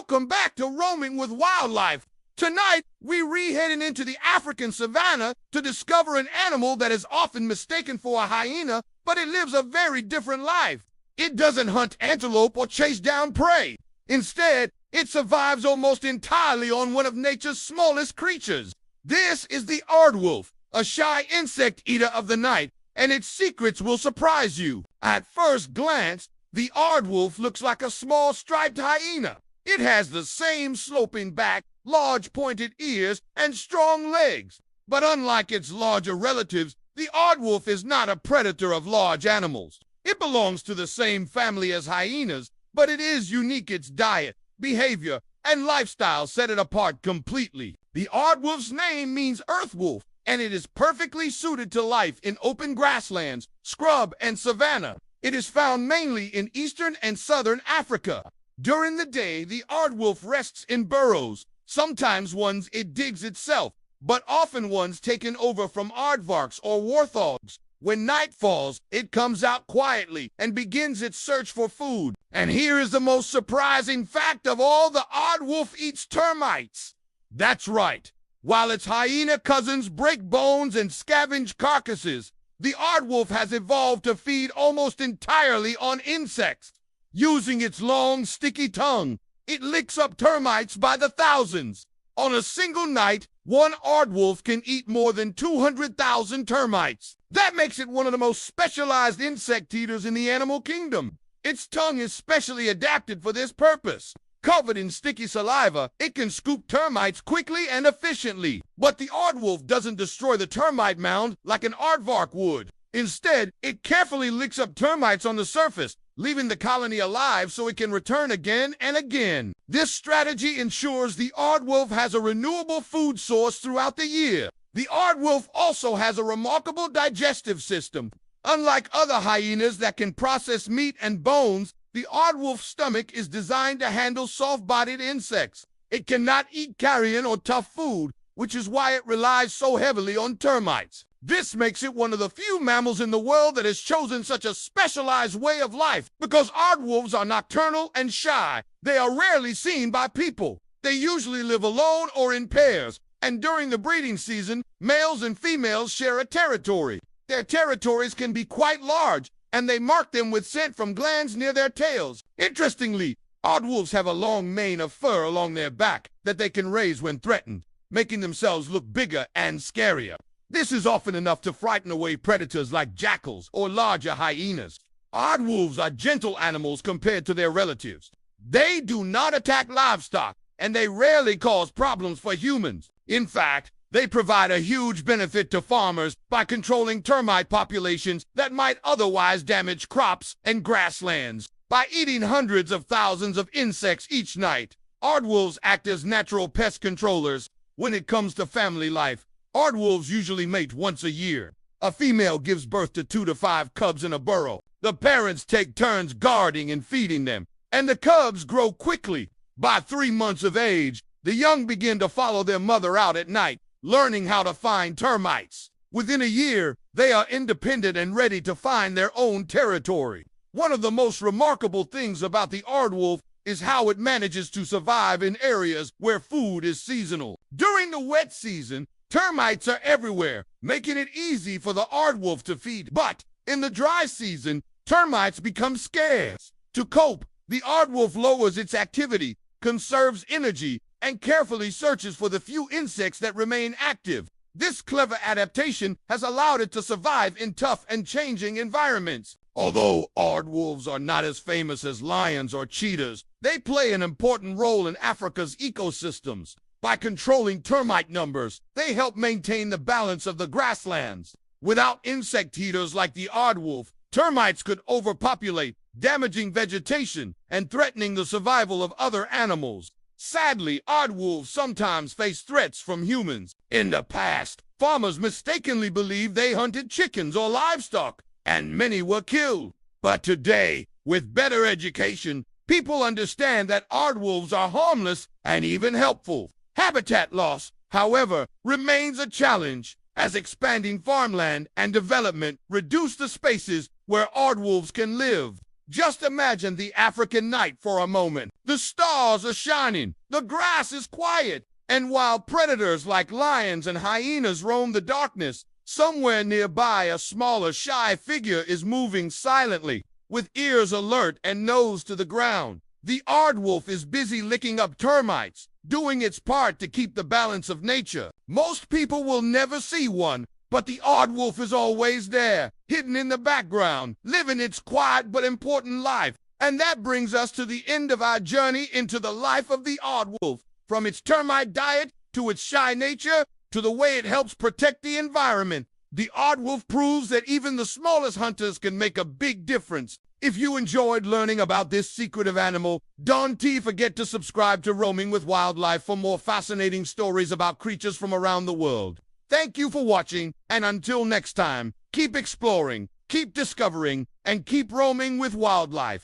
Welcome back to Roaming with Wildlife. Tonight, we're heading into the African savanna to discover an animal that is often mistaken for a hyena, but it lives a very different life. It doesn't hunt antelope or chase down prey. Instead, it survives almost entirely on one of nature's smallest creatures. This is the aardwolf, a shy insect eater of the night, and its secrets will surprise you. At first glance, the aardwolf looks like a small striped hyena. It has the same sloping back, large pointed ears, and strong legs. But unlike its larger relatives, the aardwolf is not a predator of large animals. It belongs to the same family as hyenas, but it is unique. Its diet, behavior, and lifestyle set it apart completely. The aardwolf's name means earth wolf, and it is perfectly suited to life in open grasslands, scrub, and savanna. It is found mainly in eastern and southern Africa. During the day, the aardwolf rests in burrows, sometimes ones it digs itself, but often ones taken over from aardvarks or warthogs. When night falls, it comes out quietly and begins its search for food. And here is the most surprising fact of all: the aardwolf eats termites. That's right. While its hyena cousins break bones and scavenge carcasses, the aardwolf has evolved to feed almost entirely on insects. Using its long, sticky tongue, it licks up termites by the thousands. On a single night, one aardwolf can eat more than 200,000 termites. That makes it one of the most specialized insect eaters in the animal kingdom. Its tongue is specially adapted for this purpose. Covered in sticky saliva, it can scoop termites quickly and efficiently. But the aardwolf doesn't destroy the termite mound like an aardvark would. Instead, it carefully licks up termites on the surface, leaving the colony alive so it can return again and again. This strategy ensures the aardwolf has a renewable food source throughout the year. The aardwolf also has a remarkable digestive system. Unlike other hyenas that can process meat and bones, the aardwolf's stomach is designed to handle soft-bodied insects. It cannot eat carrion or tough food, which is why it relies so heavily on termites. This makes it one of the few mammals in the world that has chosen such a specialized way of life. Because aardwolves are nocturnal and shy, they are rarely seen by people. They usually live alone or in pairs, and during the breeding season, males and females share a territory. Their territories can be quite large, and they mark them with scent from glands near their tails. Interestingly, aardwolves have a long mane of fur along their back that they can raise when threatened, making themselves look bigger and scarier. This is often enough to frighten away predators like jackals or larger hyenas. Aardwolves are gentle animals compared to their relatives. They do not attack livestock, and they rarely cause problems for humans. In fact, they provide a huge benefit to farmers by controlling termite populations that might otherwise damage crops and grasslands. By eating hundreds of thousands of insects each night, aardwolves act as natural pest controllers. When it comes to family life, aardwolves usually mate once a year. A female gives birth to 2 to 5 cubs in a burrow. The parents take turns guarding and feeding them, and the cubs grow quickly. By 3 months of age, the young begin to follow their mother out at night, learning how to find termites. Within a year, they are independent and ready to find their own territory. One of the most remarkable things about the aardwolf is how it manages to survive in areas where food is seasonal. During the wet season, termites are everywhere, making it easy for the aardwolf to feed. But in the dry season, termites become scarce. To cope, the aardwolf lowers its activity, conserves energy, and carefully searches for the few insects that remain active. This clever adaptation has allowed it to survive in tough and changing environments. Although aardwolves are not as famous as lions or cheetahs, they play an important role in Africa's ecosystems. By controlling termite numbers, they help maintain the balance of the grasslands. Without insect eaters like the aardwolf, termites could overpopulate, damaging vegetation and threatening the survival of other animals. Sadly, aardwolves sometimes face threats from humans. In the past, farmers mistakenly believed they hunted chickens or livestock, and many were killed. But today, with better education, people understand that aardwolves are harmless and even helpful. Habitat loss, however, remains a challenge, as expanding farmland and development reduce the spaces where aardwolves can live. Just imagine the African night for a moment. The stars are shining, the grass is quiet, and while predators like lions and hyenas roam the darkness, somewhere nearby a smaller, shy figure is moving silently, with ears alert and nose to the ground. The aardwolf is busy licking up termites, doing its part to keep the balance of nature. Most people will never see one, but the aardwolf is always there, hidden in the background, living its quiet but important life. And that brings us to the end of our journey into the life of the aardwolf, from its termite diet to its shy nature to the way it helps protect the environment. The aardwolf proves that even the smallest hunters can make a big difference. If you enjoyed learning about this secretive animal, don't forget to subscribe to Roaming with Wildlife for more fascinating stories about creatures from around the world. Thank you for watching, and until next time, keep exploring, keep discovering, and keep roaming with wildlife.